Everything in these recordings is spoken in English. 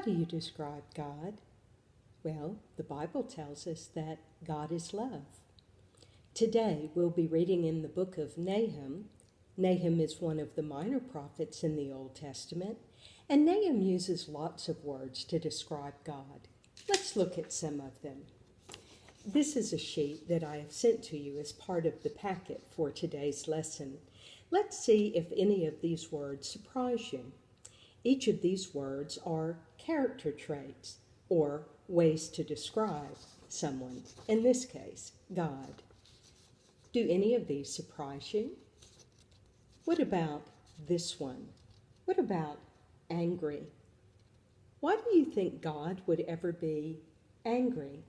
do you describe God? Well, the Bible tells us that God is love. Today we'll be reading in the book of Nahum. Nahum is one of the minor prophets in the Old Testament, and Nahum uses lots of words to describe God. Let's look at some of them. This is a sheet that I have sent to you as part of the packet for today's lesson. Let's see if any of these words surprise you. Each of these words are character traits or ways to describe someone, in this case, God. Do any of these surprise you? What about this one? What about angry? Why do you think God would ever be angry?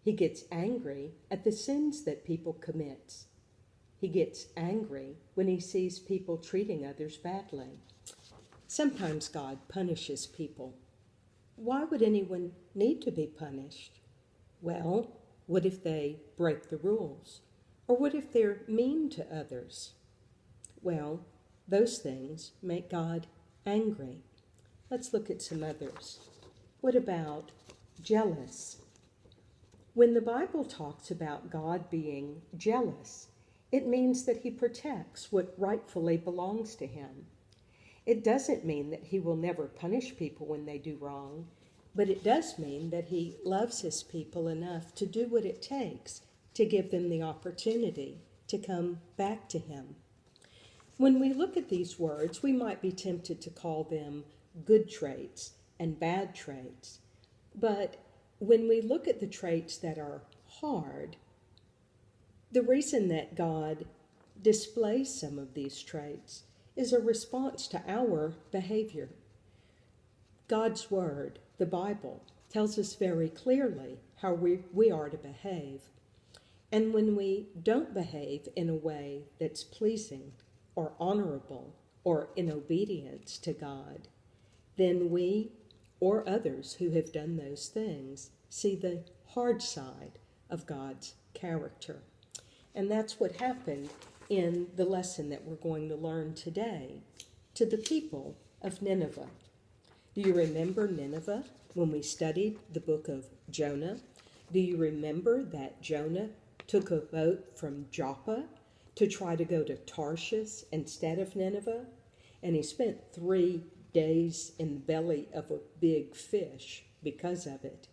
He gets angry at the sins that people commit. He gets angry when he sees people treating others badly. Sometimes God punishes people. Why would anyone need to be punished? Well, what if they break the rules? Or what if they're mean to others? Well, those things make God angry. Let's look at some others. What about jealous? When the Bible talks about God being jealous, it means that he protects what rightfully belongs to him. It doesn't mean that he will never punish people when they do wrong, but it does mean that he loves his people enough to do what it takes to give them the opportunity to come back to him. When we look at these words, we might be tempted to call them good traits and bad traits, but when we look at the traits that are hard, the reason that God displays some of these traits is a response to our behavior. God's word, the Bible, tells us very clearly how we are to behave. And when we don't behave in a way that's pleasing or honorable or in obedience to God, then we or others who have done those things see the hard side of God's character. And that's what happened in the lesson that we're going to learn today to the people of Nineveh. Do you remember Nineveh when we studied the book of Jonah? Do you remember that Jonah took a boat from Joppa to try to go to Tarshish instead of Nineveh? And he spent 3 days in the belly of a big fish because of it.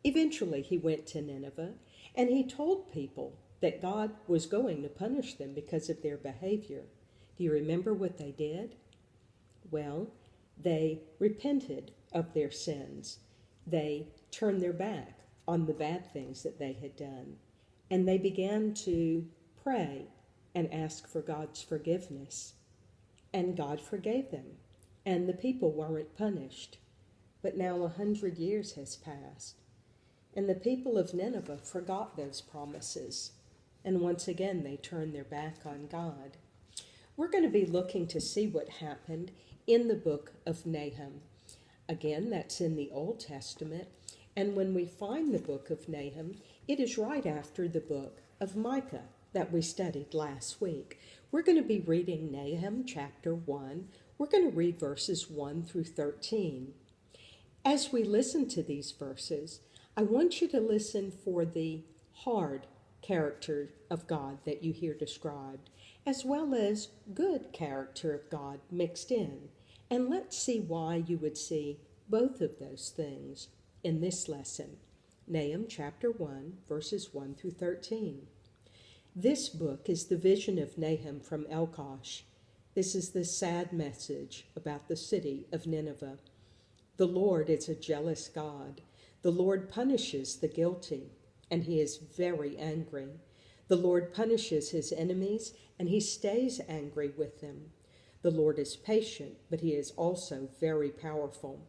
Eventually he went to Nineveh and he told people that God was going to punish them because of their behavior. Do you remember what they did? Well, they repented of their sins. They turned their back on the bad things that they had done. And they began to pray and ask for God's forgiveness. And God forgave them. And the people weren't punished. But now 100 years has passed. And the people of Nineveh forgot those promises. And once again, they turned their back on God. We're going to be looking to see what happened in the book of Nahum. Again, that's in the Old Testament. And when we find the book of Nahum, it is right after the book of Micah that we studied last week. We're going to be reading Nahum chapter 1. We're going to read verses 1 through 13. As we listen to these verses, I want you to listen for the hard character of God that you hear described, as well as good character of God mixed in. And let's see why you would see both of those things in this lesson. Nahum chapter 1, verses 1 through 13. This book is the vision of Nahum from Elkosh. This is the sad message about the city of Nineveh. The Lord is a jealous God. The Lord punishes the guilty, and he is very angry. The Lord punishes his enemies, and he stays angry with them. The Lord is patient, but he is also very powerful.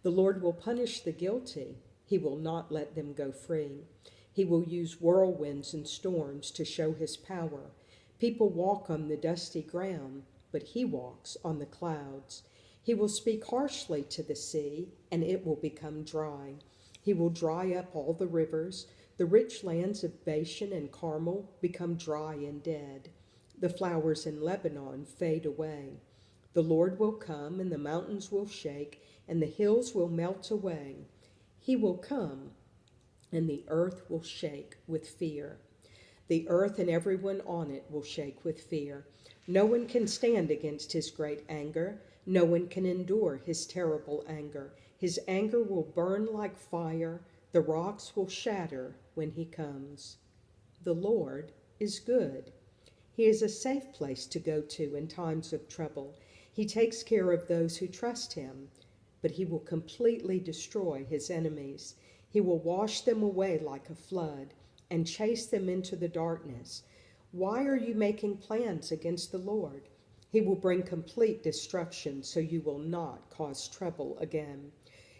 The Lord will punish the guilty. He will not let them go free. He will use whirlwinds and storms to show his power. People walk on the dusty ground, but he walks on the clouds. He will speak harshly to the sea, and it will become dry. He will dry up all the rivers. The rich lands of Bashan and Carmel become dry and dead. The flowers in Lebanon fade away. The Lord will come, and the mountains will shake, and the hills will melt away. He will come, and the earth will shake with fear. The earth and everyone on it will shake with fear. No one can stand against his great anger. No one can endure his terrible anger. His anger will burn like fire. The rocks will shatter when he comes. The Lord is good. He is a safe place to go to in times of trouble. He takes care of those who trust him, but he will completely destroy his enemies. He will wash them away like a flood and chase them into the darkness. Why are you making plans against the Lord? He will bring complete destruction, so you will not cause trouble again.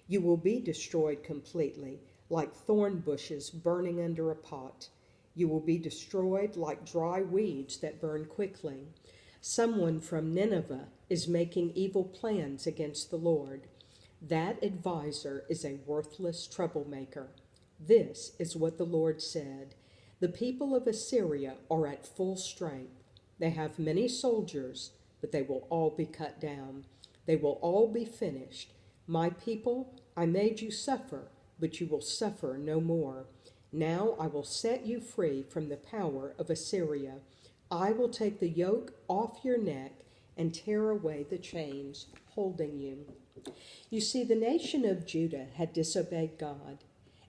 You will be destroyed completely, like thorn bushes burning under a pot. You will be destroyed like dry weeds that burn quickly. Someone from Nineveh is making evil plans against the Lord. That advisor is a worthless troublemaker. This is what the Lord said. The people of Assyria are at full strength. They have many soldiers, but they will all be cut down. They will all be finished. My people, I made you suffer, but you will suffer no more. Now I will set you free from the power of Assyria. I will take the yoke off your neck and tear away the chains holding you. You see, the nation of Judah had disobeyed God,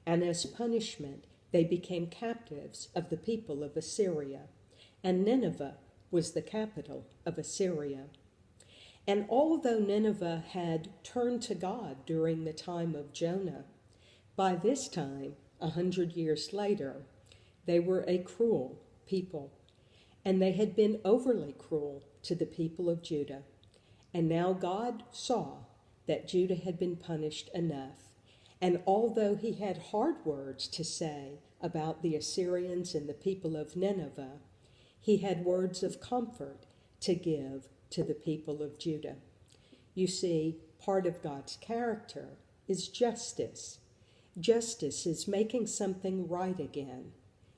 and as punishment, they became captives of the people of Assyria, and Nineveh was the capital of Assyria. And although Nineveh had turned to God during the time of Jonah, by this time, 100 years later, they were a cruel people, and they had been overly cruel to the people of Judah. And now God saw that Judah had been punished enough. And although he had hard words to say about the Assyrians and the people of Nineveh, he had words of comfort to give to the people of Judah. You see, part of God's character is justice. Justice is making something right again,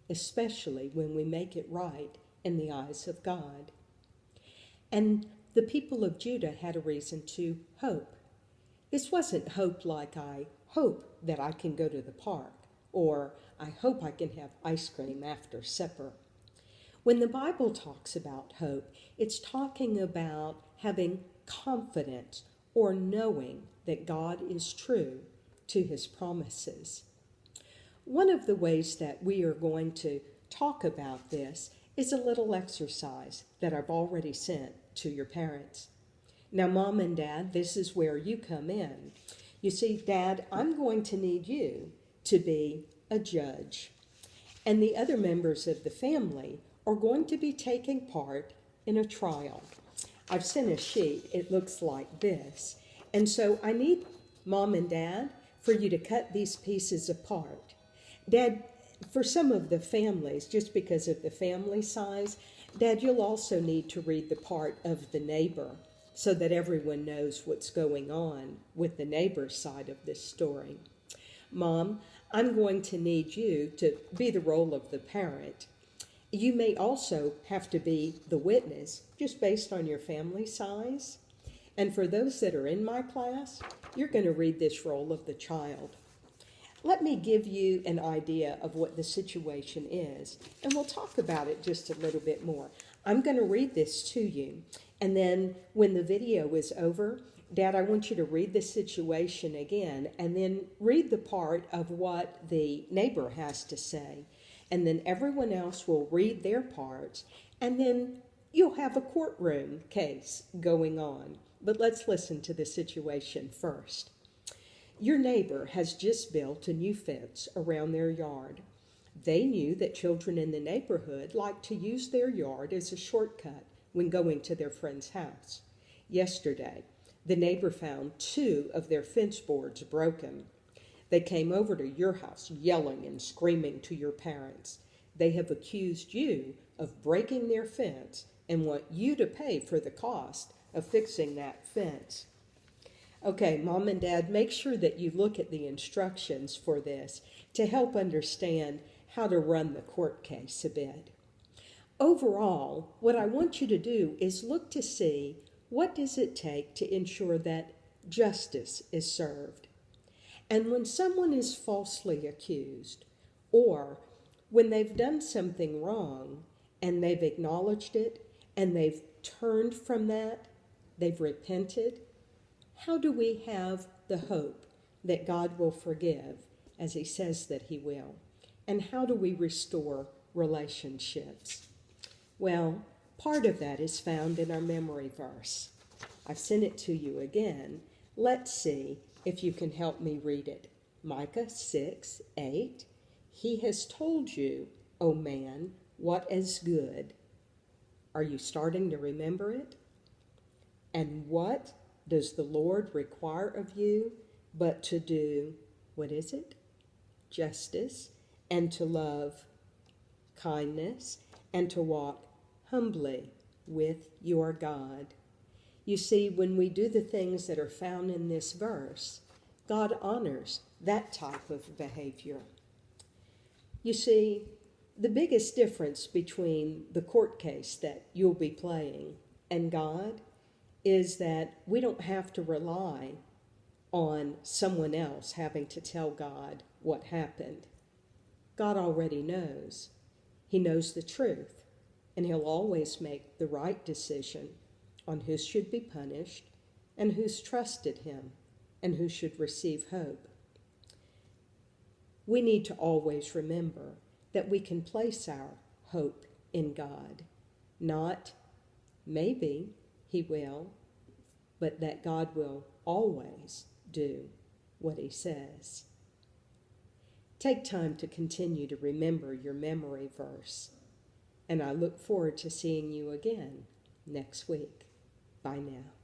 especially when we make it right in the eyes of God. And the people of Judah had a reason to hope. This wasn't hope like I hope that I can go to the park, or I hope I can have ice cream after supper. When the Bible talks about hope, it's talking about having confidence or knowing that God is true to his promises. One of the ways that we are going to talk about this is a little exercise that I've already sent to your parents. Now, Mom and Dad, this is where you come in. You see, Dad, I'm going to need you to be a judge. And the other members of the family are going to be taking part in a trial. I've sent a sheet. It looks like this. And so I need Mom and Dad for you to cut these pieces apart. Dad, for some of the families, just because of the family size, Dad, you'll also need to read the part of the neighbor so that everyone knows what's going on with the neighbor's side of this story. Mom, I'm going to need you to be the role of the parent. You may also have to be the witness, just based on your family size. And for those that are in my class, you're going to read this role of the child. Let me give you an idea of what the situation is, and we'll talk about it just a little bit more. I'm going to read this to you, and then when the video is over, Dad, I want you to read the situation again, and then read the part of what the neighbor has to say. And then everyone else will read their parts, and then you'll have a courtroom case going on. But let's listen to the situation first. Your neighbor has just built a new fence around their yard. They knew that children in the neighborhood like to use their yard as a shortcut when going to their friend's house. Yesterday, the neighbor found 2 of their fence boards broken. They came over to your house yelling and screaming to your parents. They have accused you of breaking their fence and want you to pay for the cost of fixing that fence. Okay, Mom and Dad, make sure that you look at the instructions for this to help understand how to run the court case a bit. Overall, what I want you to do is look to see What does it take to ensure that justice is served? And when someone is falsely accused, or when they've done something wrong and they've acknowledged it and they've turned from that, they've repented, how do we have the hope that God will forgive as He says that He will? And how do we restore relationships? Well, part of that is found in our memory verse. I've sent it to you again. Let's see if you can help me read it. Micah 6:8. He has told you, O man, what is good. Are you starting to remember it? And what does the Lord require of you but to do, what is it? Justice, and to love kindness, and to walk humbly with your God. You see, when we do the things that are found in this verse, God honors that type of behavior. You see, the biggest difference between the court case that you'll be playing and God is that we don't have to rely on someone else having to tell God what happened. God already knows. He knows the truth, and He'll always make the right decision on who should be punished and who's trusted Him and who should receive hope. We need to always remember that we can place our hope in God, not maybe He will, but that God will always do what He says. Take time to continue to remember your memory verse, and I look forward to seeing you again next week. Bye now.